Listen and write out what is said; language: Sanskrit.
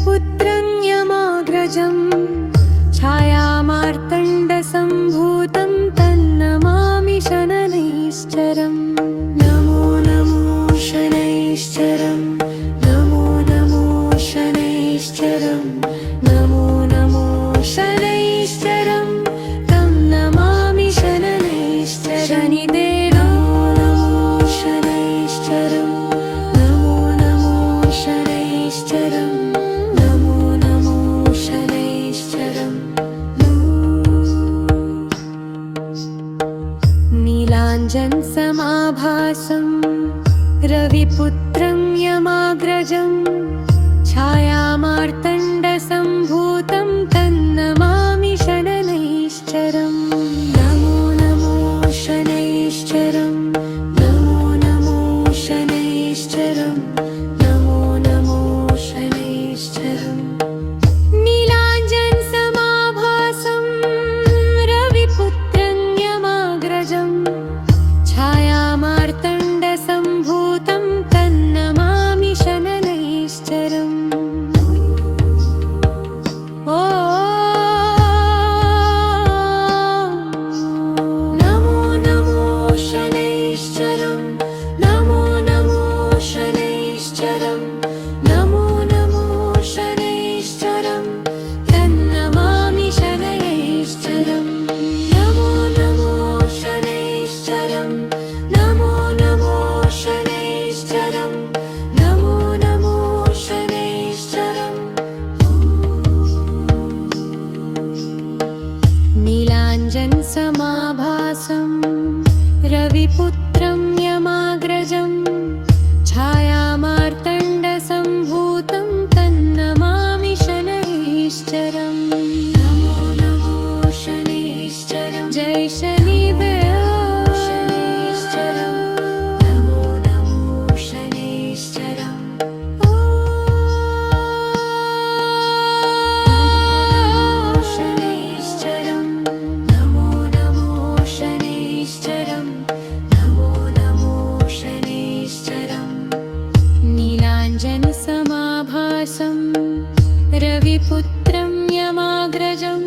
रविपुत्रं यमाग्रजं छायामार्तण्डसम्भूतं तन्नमामि शनैश्चरम्। नमो नमो शनैश्चरम्, नमो नमो शनैश्चरम्, नमो नमो शनैश्चरम्, तं नमामि शनैश्चरम्। शनिदेव नमो शनैश्चरम्, नमो नमो शनैश्चरम्, नमो नमो शनैश्चरम्। नीलाञ्जनसमाभासं रविपुत्रं यमाग्रजं छायामार्तण्डसम्भूतं तन्नमामि शनैश्चरम्। नमो नमो शनैश्चरम्, नमो नमो शनैश्चरम्, नमो नमो शनैश्चरम्। नीलाञ्जनसमाभासं रविपुत्रं यमाग्रजं छायामार्तण्डसम्भूतं तन्नमामि शनैश्चरम्। ॐ नमो नमो शनैश्चरम्, नमो नमो शनैश्चरम्, नमो नमो शनैश्चरम्, तन्नमामि शनैश्चरम्। नमो नमो शनैश्चरम्, नमो नमो शनैश्चरम्, नमो नमो शनैश्चरम्। नीलाञ्जनसमाभासं रविपुत्रं यमाग्रजं छायामार्तण्डसम्भूतं तन्नमामि शनैश्चरम्। नमो नमो शनैश्चरम्, जय शनिदेव शनैश्चरम्, नमो नमो शनैश्चरम्। शनैश्चरम्, नमो नमो शनैश्चरम्, नमो नमो शनैश्चरम्। नीलाञ्जनसमाभासं रविपुत्रं यमाग्रजं